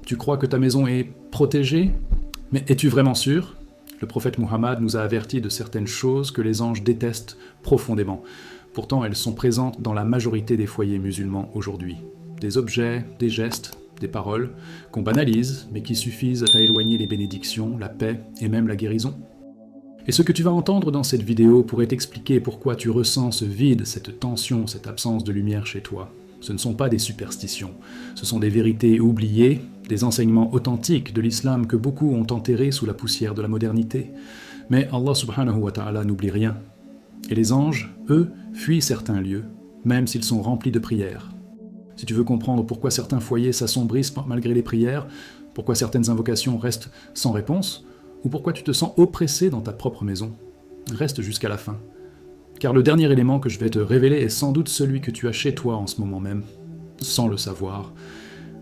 Tu crois que ta maison est protégée? Mais es-tu vraiment sûr? Le prophète Muhammad nous a avertis de certaines choses que les anges détestent profondément. Pourtant, elles sont présentes dans la majorité des foyers musulmans aujourd'hui. Des objets, des gestes, des paroles qu'on banalise, mais qui suffisent à éloigner les bénédictions, la paix et même la guérison. Et ce que tu vas entendre dans cette vidéo pourrait t'expliquer pourquoi tu ressens ce vide, cette tension, cette absence de lumière chez toi. Ce ne sont pas des superstitions, ce sont des vérités oubliées, des enseignements authentiques de l'islam que beaucoup ont enterrés sous la poussière de la modernité. Mais Allah subhanahu wa ta'ala n'oublie rien. Et les anges, eux, fuient certains lieux, même s'ils sont remplis de prières. Si tu veux comprendre pourquoi certains foyers s'assombrissent malgré les prières, pourquoi certaines invocations restent sans réponse, ou pourquoi tu te sens oppressé dans ta propre maison, reste jusqu'à la fin. Car le dernier élément que je vais te révéler est sans doute celui que tu as chez toi en ce moment même, sans le savoir.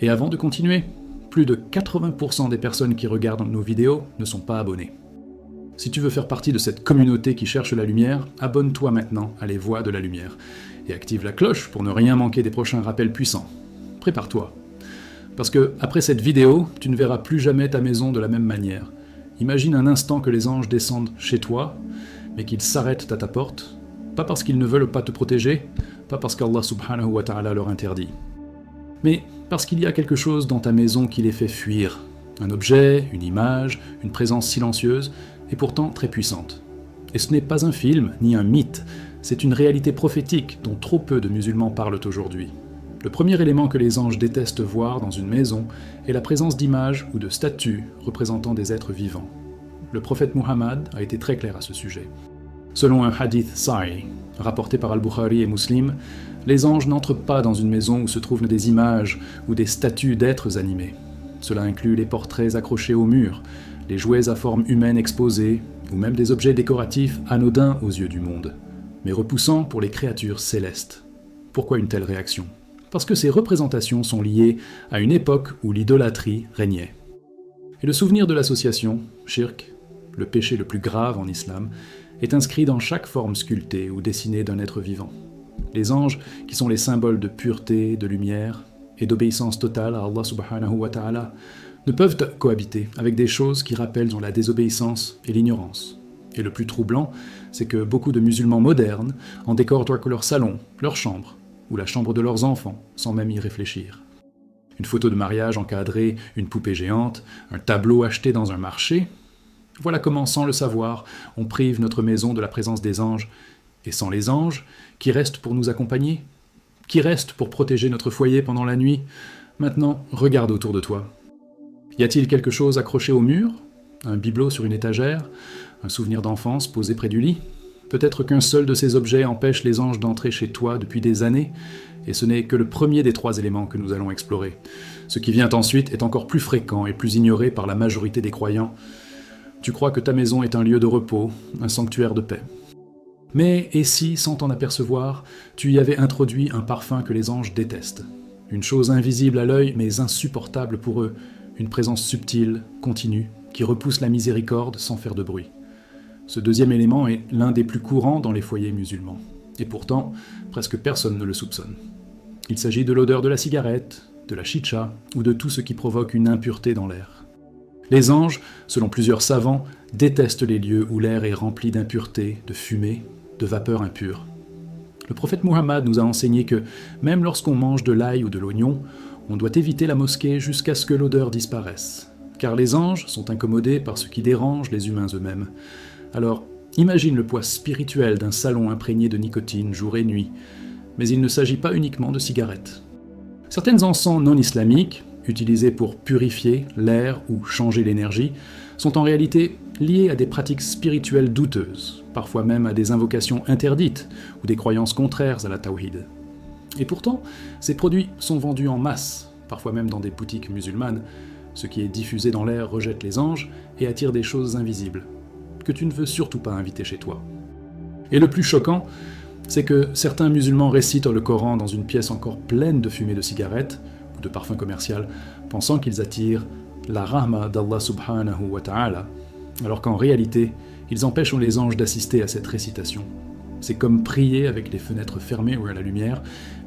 Et avant de continuer, plus de 80% des personnes qui regardent nos vidéos ne sont pas abonnées. Si tu veux faire partie de cette communauté qui cherche la lumière, abonne-toi maintenant à Les Voix de la Lumière et active la cloche pour ne rien manquer des prochains rappels puissants. Prépare-toi. Parce que, après cette vidéo, tu ne verras plus jamais ta maison de la même manière. Imagine un instant que les anges descendent chez toi, mais qu'ils s'arrêtent à ta porte, pas parce qu'ils ne veulent pas te protéger, pas parce qu'Allah subhanahu wa ta'ala leur interdit, mais parce qu'il y a quelque chose dans ta maison qui les fait fuir. Un objet, une image, une présence silencieuse, et pourtant très puissante. Et ce n'est pas un film, ni un mythe, c'est une réalité prophétique dont trop peu de musulmans parlent aujourd'hui. Le premier élément que les anges détestent voir dans une maison est la présence d'images ou de statues représentant des êtres vivants. Le prophète Muhammad a été très clair à ce sujet. Selon un hadith sahih, rapporté par Al-Bukhari et Muslim, les anges n'entrent pas dans une maison où se trouvent des images ou des statues d'êtres animés. Cela inclut les portraits accrochés au mur, les jouets à forme humaine exposés, ou même des objets décoratifs anodins aux yeux du monde, mais repoussants pour les créatures célestes. Pourquoi une telle réaction ? Parce que ces représentations sont liées à une époque où l'idolâtrie régnait. Et le souvenir de l'association, shirk, le péché le plus grave en islam, est inscrit dans chaque forme sculptée ou dessinée d'un être vivant. Les anges, qui sont les symboles de pureté, de lumière et d'obéissance totale à Allah subhanahu wa ta'ala, ne peuvent cohabiter avec des choses qui rappellent la désobéissance et l'ignorance. Et le plus troublant, c'est que beaucoup de musulmans modernes en décorent leur salon, leur chambre, ou la chambre de leurs enfants, sans même y réfléchir. Une photo de mariage encadrée, une poupée géante, un tableau acheté dans un marché, voilà comment, sans le savoir, on prive notre maison de la présence des anges, et sans les anges, qui restent pour nous accompagner? Qui restent pour protéger notre foyer pendant la nuit? Maintenant, regarde autour de toi. Y a-t-il quelque chose accroché au mur? Un bibelot sur une étagère? Un souvenir d'enfance posé près du lit? Peut-être qu'un seul de ces objets empêche les anges d'entrer chez toi depuis des années, et ce n'est que le premier des 3 éléments que nous allons explorer. Ce qui vient ensuite est encore plus fréquent et plus ignoré par la majorité des croyants. Tu crois que ta maison est un lieu de repos, un sanctuaire de paix. Mais et si, sans t'en apercevoir, tu y avais introduit un parfum que les anges détestent? Une chose invisible à l'œil, mais insupportable pour eux, une présence subtile, continue, qui repousse la miséricorde sans faire de bruit. Ce deuxième élément est l'un des plus courants dans les foyers musulmans. Et pourtant, presque personne ne le soupçonne. Il s'agit de l'odeur de la cigarette, de la chicha, ou de tout ce qui provoque une impureté dans l'air. Les anges, selon plusieurs savants, détestent les lieux où l'air est rempli d'impureté, de fumée, de vapeur impure. Le prophète Muhammad nous a enseigné que, même lorsqu'on mange de l'ail ou de l'oignon, on doit éviter la mosquée jusqu'à ce que l'odeur disparaisse, car les anges sont incommodés par ce qui dérange les humains eux-mêmes. Alors, imagine le poids spirituel d'un salon imprégné de nicotine jour et nuit, mais il ne s'agit pas uniquement de cigarettes. Certains encens non islamiques, utilisés pour purifier l'air ou changer l'énergie, sont en réalité liés à des pratiques spirituelles douteuses, parfois même à des invocations interdites ou des croyances contraires à la tawhid. Et pourtant, ces produits sont vendus en masse, parfois même dans des boutiques musulmanes. Ce qui est diffusé dans l'air rejette les anges et attire des choses invisibles, que tu ne veux surtout pas inviter chez toi. Et le plus choquant, c'est que certains musulmans récitent le Coran dans une pièce encore pleine de fumée de cigarettes ou de parfums commerciaux, pensant qu'ils attirent la rahma d'Allah subhanahu wa ta'ala, alors qu'en réalité, ils empêchent les anges d'assister à cette récitation. C'est comme prier avec les fenêtres fermées ou à la lumière,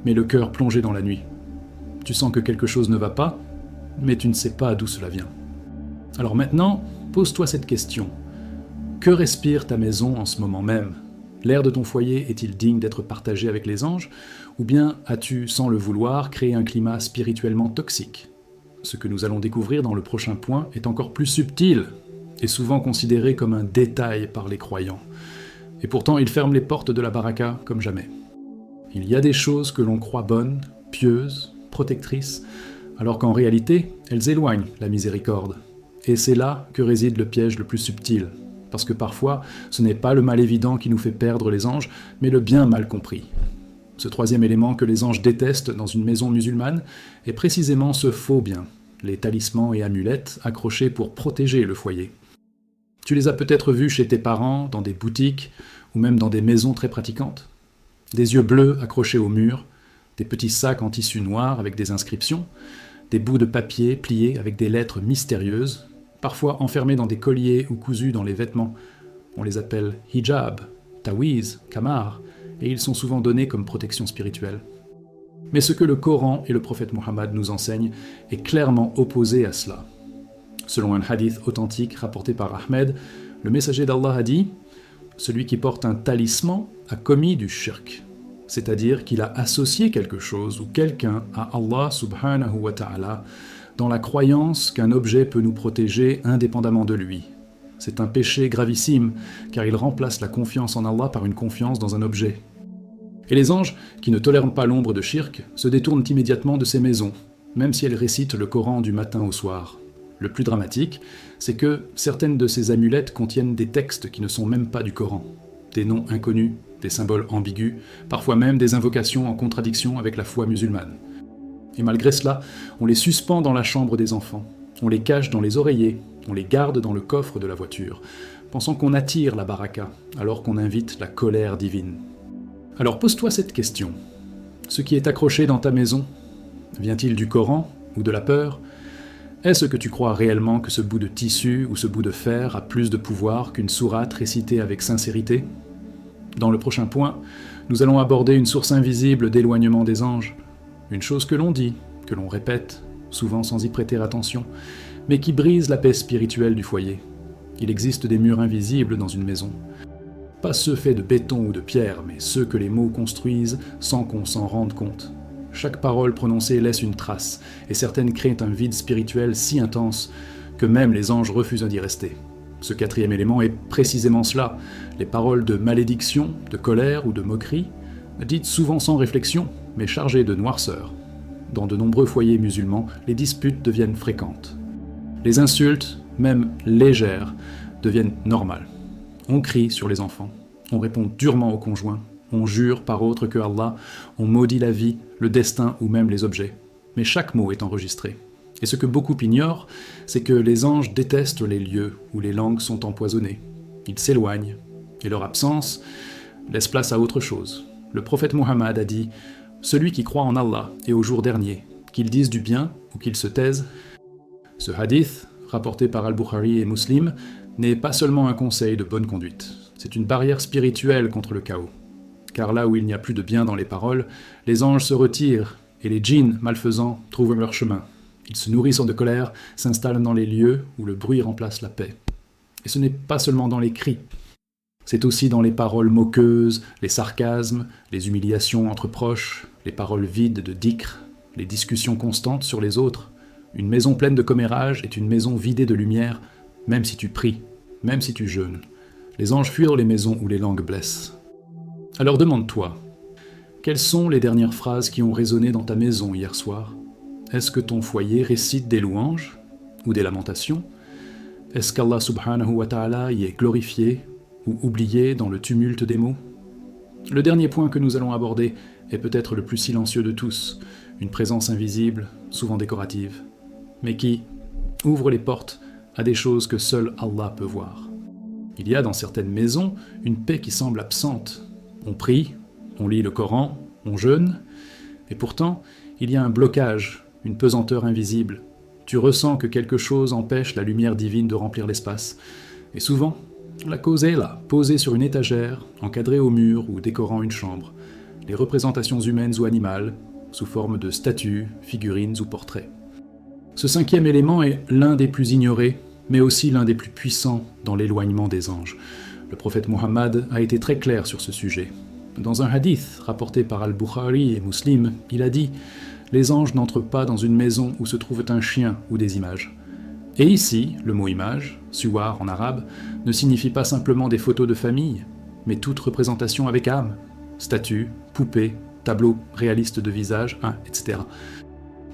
mais le cœur plongé dans la nuit. Tu sens que quelque chose ne va pas? mais tu ne sais pas d'où cela vient. Alors maintenant, pose-toi cette question. Que respire ta maison en ce moment même ? L'air de ton foyer est-il digne d'être partagé avec les anges ? Ou bien as-tu, sans le vouloir, créé un climat spirituellement toxique ? Ce que nous allons découvrir dans le prochain point est encore plus subtil et souvent considéré comme un détail par les croyants. Et pourtant, il ferme les portes de la baraka comme jamais. Il y a des choses que l'on croit bonnes, pieuses, protectrices, alors qu'en réalité, elles éloignent la miséricorde. Et c'est là que réside le piège le plus subtil. Parce que parfois, ce n'est pas le mal évident qui nous fait perdre les anges, mais le bien mal compris. Ce troisième élément que les anges détestent dans une maison musulmane est précisément ce faux bien, les talismans et amulettes accrochés pour protéger le foyer. Tu les as peut-être vus chez tes parents, dans des boutiques, ou même dans des maisons très pratiquantes. Des yeux bleus accrochés au mur, des petits sacs en tissu noir avec des inscriptions, des bouts de papier pliés avec des lettres mystérieuses, parfois enfermés dans des colliers ou cousus dans les vêtements. On les appelle hijab, tawiz, kamar, et ils sont souvent donnés comme protection spirituelle. Mais ce que le Coran et le prophète Muhammad nous enseignent est clairement opposé à cela. Selon un hadith authentique rapporté par Ahmed, le messager d'Allah a dit « Celui qui porte un talisman a commis du shirk », c'est-à-dire qu'il a associé quelque chose ou quelqu'un à Allah subhanahu wa ta'ala dans la croyance qu'un objet peut nous protéger indépendamment de lui. C'est un péché gravissime, car il remplace la confiance en Allah par une confiance dans un objet. Et les anges, qui ne tolèrent pas l'ombre de shirk, se détournent immédiatement de ces maisons, même si elles récitent le Coran du matin au soir. Le plus dramatique, c'est que certaines de ces amulettes contiennent des textes qui ne sont même pas du Coran, des noms inconnus, des symboles ambigus, parfois même des invocations en contradiction avec la foi musulmane. Et malgré cela, on les suspend dans la chambre des enfants, on les cache dans les oreillers, on les garde dans le coffre de la voiture, pensant qu'on attire la baraka, alors qu'on invite la colère divine. Alors pose-toi cette question. Ce qui est accroché dans ta maison, vient-il du Coran ou de la peur ? Est-ce que tu crois réellement que ce bout de tissu ou ce bout de fer a plus de pouvoir qu'une sourate récitée avec sincérité ? Dans le prochain point, nous allons aborder une source invisible d'éloignement des anges, une chose que l'on dit, que l'on répète, souvent sans y prêter attention, mais qui brise la paix spirituelle du foyer. Il existe des murs invisibles dans une maison. Pas ceux faits de béton ou de pierre, mais ceux que les mots construisent sans qu'on s'en rende compte. Chaque parole prononcée laisse une trace, et certaines créent un vide spirituel si intense que même les anges refusent d'y rester. Ce quatrième élément est précisément cela, les paroles de malédiction, de colère ou de moquerie, dites souvent sans réflexion, mais chargées de noirceur. Dans de nombreux foyers musulmans, les disputes deviennent fréquentes. Les insultes, même légères, deviennent normales. On crie sur les enfants, on répond durement aux conjoints, on jure par autre que Allah, on maudit la vie, le destin ou même les objets. Mais chaque mot est enregistré. Et ce que beaucoup ignorent, c'est que les anges détestent les lieux où les langues sont empoisonnées. Ils s'éloignent, et leur absence laisse place à autre chose. Le prophète Muhammad a dit « Celui qui croit en Allah et au jour dernier, qu'il dise du bien ou qu'il se taise ». Ce hadith, rapporté par Al-Bukhari et Muslim, n'est pas seulement un conseil de bonne conduite, c'est une barrière spirituelle contre le chaos. Car là où il n'y a plus de bien dans les paroles, les anges se retirent et les djinns malfaisants trouvent leur chemin. Ils se nourrissent de colère, s'installent dans les lieux où le bruit remplace la paix. Et ce n'est pas seulement dans les cris, c'est aussi dans les paroles moqueuses, les sarcasmes, les humiliations entre proches, les paroles vides de dhikr, les discussions constantes sur les autres. Une maison pleine de commérages est une maison vidée de lumière, même si tu pries, même si tu jeûnes. Les anges fuient les maisons où les langues blessent. Alors demande-toi, quelles sont les dernières phrases qui ont résonné dans ta maison hier soir ? Est-ce que ton foyer récite des louanges ou des lamentations ? Est-ce qu'Allah subhanahu wa ta'ala y est glorifié ou oublié dans le tumulte des mots ? Le dernier point que nous allons aborder est peut-être le plus silencieux de tous, une présence invisible, souvent décorative, mais qui ouvre les portes à des choses que seul Allah peut voir. Il y a dans certaines maisons une paix qui semble absente. On prie, on lit le Coran, on jeûne, et pourtant il y a un blocage, une pesanteur invisible. Tu ressens que quelque chose empêche la lumière divine de remplir l'espace. Et souvent, la cause est là, posée sur une étagère, encadrée au mur ou décorant une chambre. Les représentations humaines ou animales, sous forme de statues, figurines ou portraits. Ce cinquième élément est l'un des plus ignorés, mais aussi l'un des plus puissants dans l'éloignement des anges. Le prophète Muhammad a été très clair sur ce sujet. Dans un hadith rapporté par Al-Bukhari et Muslim, il a dit « Les anges n'entrent pas dans une maison où se trouve un chien ou des images ». Et ici, le mot image, suwar en arabe, ne signifie pas simplement des photos de famille, mais toute représentation avec âme, statues, poupées, tableaux réalistes de visage, etc.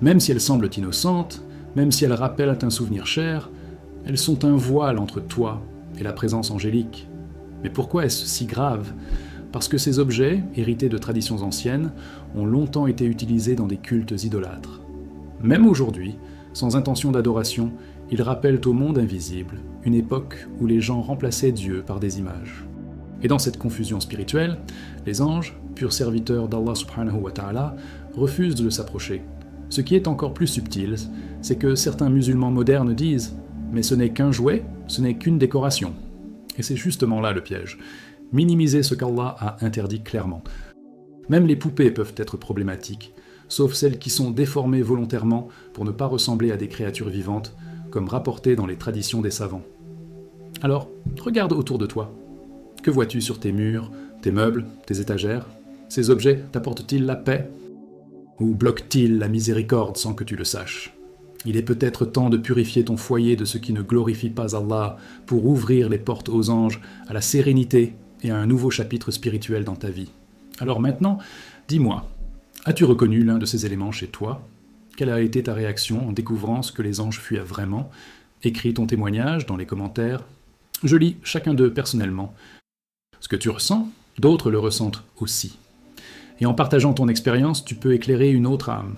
Même si elles semblent innocentes, même si elles rappellent un souvenir cher, elles sont un voile entre toi et la présence angélique. Mais pourquoi est-ce si grave ? Parce que ces objets, hérités de traditions anciennes, ont longtemps été utilisés dans des cultes idolâtres. Même aujourd'hui, sans intention d'adoration, ils rappellent au monde invisible une époque où les gens remplaçaient Dieu par des images. Et dans cette confusion spirituelle, les anges, purs serviteurs d'Allah subhanahu wa ta'ala, refusent de s'approcher. Ce qui est encore plus subtil, c'est que certains musulmans modernes disent « mais ce n'est qu'un jouet, ce n'est qu'une décoration ». Et c'est justement là le piège. Minimiser ce qu'Allah a interdit clairement. Même les poupées peuvent être problématiques, sauf celles qui sont déformées volontairement pour ne pas ressembler à des créatures vivantes, comme rapporté dans les traditions des savants. Alors, regarde autour de toi. Que vois-tu sur tes murs, tes meubles, tes étagères ? Ces objets t'apportent-ils la paix ? Ou bloquent-ils la miséricorde sans que tu le saches ? Il est peut-être temps de purifier ton foyer de ce qui ne glorifie pas Allah pour ouvrir les portes aux anges, à la sérénité et à un nouveau chapitre spirituel dans ta vie. Alors maintenant, dis-moi, as-tu reconnu l'un de ces éléments chez toi ? Quelle a été ta réaction en découvrant ce que les anges fuient vraiment ? Écris ton témoignage dans les commentaires. Je lis chacun d'eux personnellement. Ce que tu ressens, d'autres le ressentent aussi. Et en partageant ton expérience, tu peux éclairer une autre âme.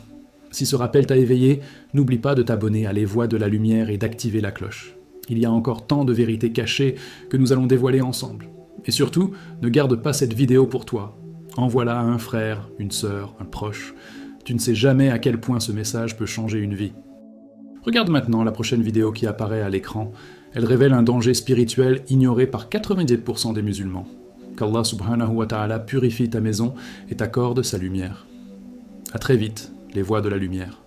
Si ce rappel t'a éveillé, n'oublie pas de t'abonner à Les Voix de la Lumière et d'activer la cloche. Il y a encore tant de vérités cachées que nous allons dévoiler ensemble. Et surtout, ne garde pas cette vidéo pour toi. Envoie-la à un frère, une sœur, un proche. Tu ne sais jamais à quel point ce message peut changer une vie. Regarde maintenant la prochaine vidéo qui apparaît à l'écran. Elle révèle un danger spirituel ignoré par 90% des musulmans. Qu'Allah subhanahu wa ta'ala purifie ta maison et t'accorde sa lumière. À très vite, les voix de la lumière.